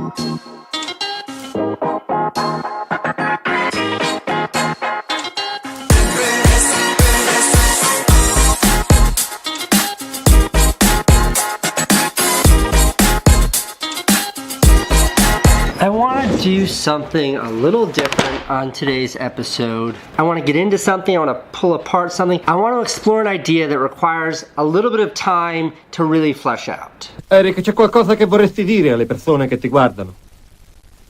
I want to do something a little different on today's episode. I want to get into something, I want to pull apart something. I want to explore an idea that requires a little bit of time to really flesh out. Eric, c'è qualcosa che vorresti dire alle persone che ti guardano?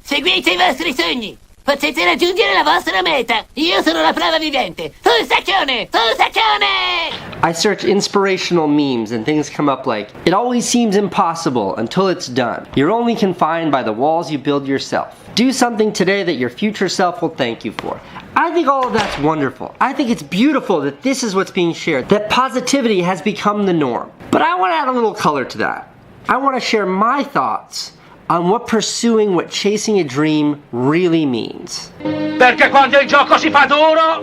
Seguite i vostri sogni! Potete raggiungere la vostra meta! Io sono la prova vivente! Sul sacchione! Sul sacchione! I search inspirational memes and things come up like, it always seems impossible until it's done. You're only confined by the walls you build yourself. Do something today that your future self will thank you for. I think all of that's wonderful. I think it's beautiful that this is what's being shared, that positivity has become the norm. But I want to add a little color to that. I want to share my thoughts on what pursuing, what chasing a dream really means. Perché quando il gioco si fa duro,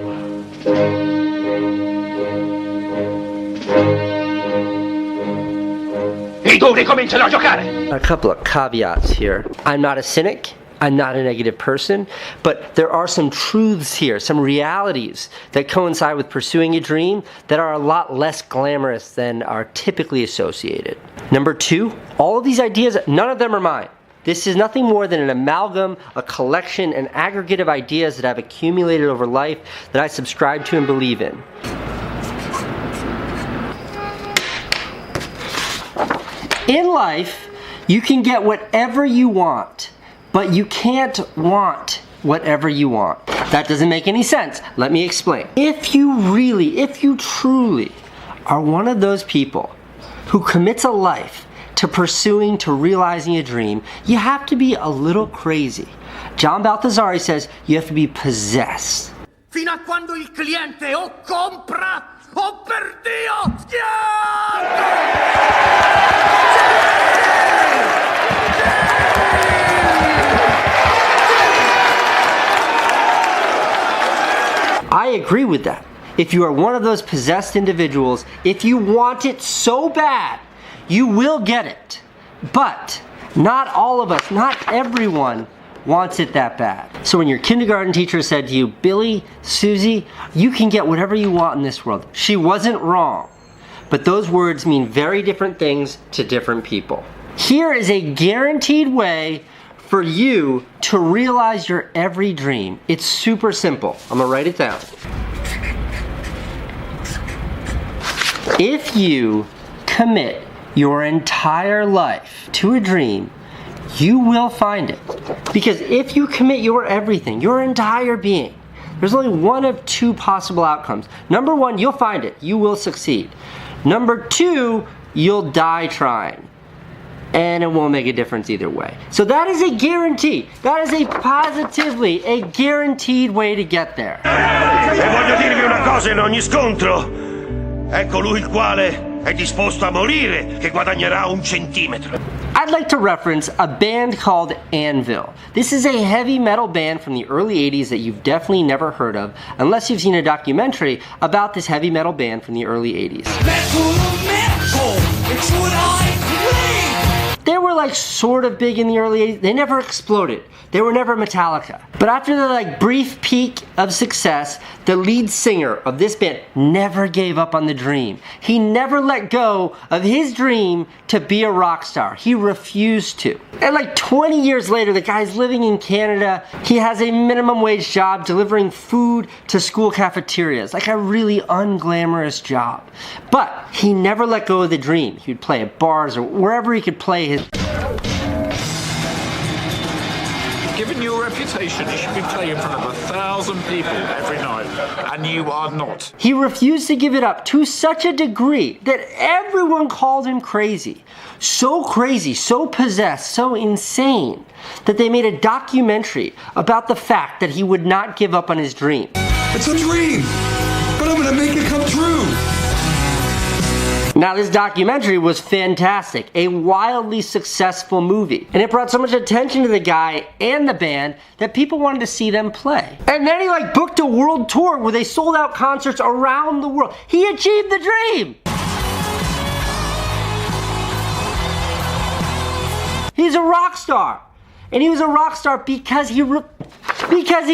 i duri cominciano a giocare. A couple of caveats here. I'm not a cynic. I'm not a negative person, but there are some truths here, some realities that coincide with pursuing a dream that are a lot less glamorous than are typically associated. Number two, all of these ideas, none of them are mine. This is nothing more than an amalgam, a collection, an aggregate of ideas that I've accumulated over life that I subscribe to and believe in. In life, you can get whatever you want, but you can't want whatever you want. That doesn't make any sense. Let me explain. If you truly are one of those people who commits a life to pursuing, to realizing a dream, you have to be a little crazy. John Baltazar says you have to be possessed. Fino a quando il cliente o compra o per Dio schianta! I agree with that. If you are one of those possessed individuals, if you want it so bad, you will get it. But not all of us, not everyone wants it that bad. So when your kindergarten teacher said to you, Billy, Susie, you can get whatever you want in this world, she wasn't wrong. But those words mean very different things to different people. Here is a guaranteed way for you to realize your every dream. It's super simple. I'm gonna write it down. If you commit your entire life to a dream, you will find it. Because if you commit your everything, your entire being, there's only one of two possible outcomes. Number one, you'll find it. You will succeed. Number two, you'll die trying. And it won't make a difference either way. So that is a guarantee. That is a positively a guaranteed way to get there. E voglio dirvi una cosa in ogni scontro. È colui il quale è disposto a morire che guadagnerà un centimetro. I'd like to reference a band called Anvil. This is a heavy metal band from the early 80s that you've definitely never heard of, unless you've seen a documentary about this heavy metal band from the early 80s. They were like sort of big in the early 80s. They never exploded. They were never Metallica. But after the like brief peak of success, the lead singer of this band never gave up on the dream. He never let go of his dream to be a rock star. He refused to. And like 20 years later, the guy's living in Canada. He has a minimum wage job delivering food to school cafeterias. Like a really unglamorous job. But he never let go of the dream. He would play at bars or wherever he could play his. Given your reputation, you should be playing in front of 1,000 people every night, and you are not. He refused to give it up to such a degree that everyone called him crazy. So crazy, so possessed, so insane, that they made a documentary about the fact that he would not give up on his dream. It's a dream, but I'm gonna make it come true. Now this documentary was fantastic, a wildly successful movie. And it brought so much attention to the guy and the band that people wanted to see them play. And then he like booked a world tour where they sold out concerts around the world. He achieved the dream! He's a rock star. And he was a rock star because he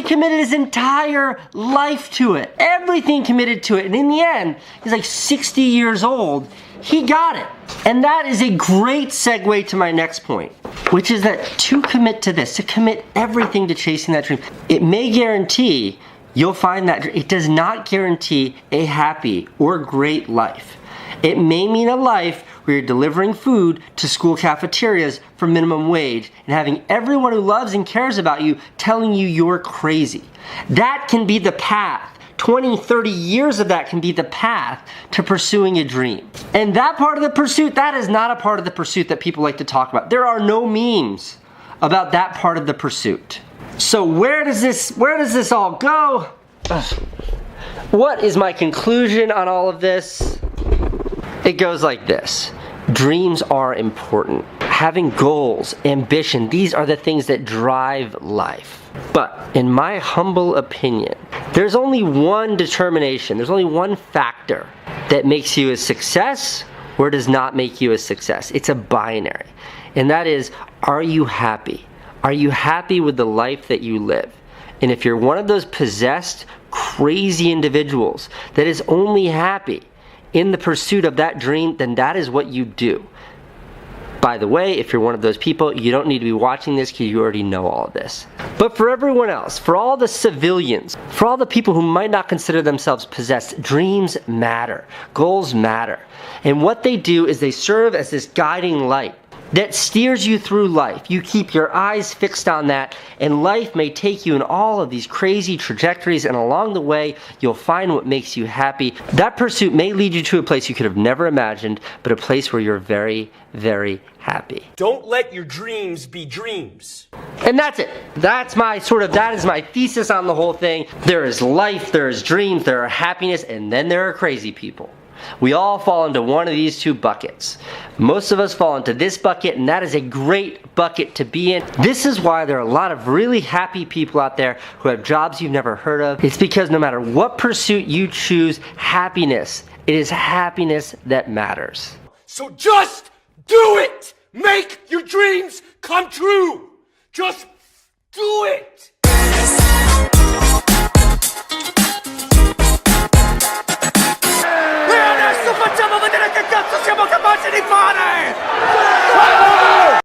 committed his entire life to it. Everything committed to it. And in the end, he's like 60 years old. He got it. And that is a great segue to my next point, which is that to commit to this, to commit everything to chasing that dream, it may guarantee you'll find that it does not guarantee a happy or great life. It may mean a life where you're delivering food to school cafeterias for minimum wage and having everyone who loves and cares about you telling you you're crazy. That can be the path. 20, 30 years of that can be the path to pursuing a dream. And that part of the pursuit, that is not a part of the pursuit that people like to talk about. There are no memes about that part of the pursuit. So where does this all go? What is my conclusion on all of this? It goes like this. Dreams are important. Having goals, ambition, these are the things that drive life. But in my humble opinion, there's only one determination, there's only one factor that makes you a success or does not make you a success. It's a binary. And that is, are you happy? Are you happy with the life that you live? And if you're one of those possessed, crazy individuals that is only happy in the pursuit of that dream, then that is what you do. By the way, if you're one of those people, you don't need to be watching this because you already know all of this. But for everyone else, for all the civilians, for all the people who might not consider themselves possessed, dreams matter. Goals matter. And what they do is they serve as this guiding light that steers you through life. You keep your eyes fixed on that, and life may take you in all of these crazy trajectories, and along the way, you'll find what makes you happy. That pursuit may lead you to a place you could have never imagined, but a place where you're very, very happy. Don't let your dreams be dreams. And that's it. That is my thesis on the whole thing. There is life, there is dreams, there are happiness, and then there are crazy people. We all fall into one of these two buckets. Most of us fall into this bucket, and that is a great bucket to be in. This is why there are a lot of really happy people out there who have jobs you've never heard of. It's because no matter what pursuit you choose, happiness, it is happiness that matters. So just do it! Make your dreams come true! Just do it!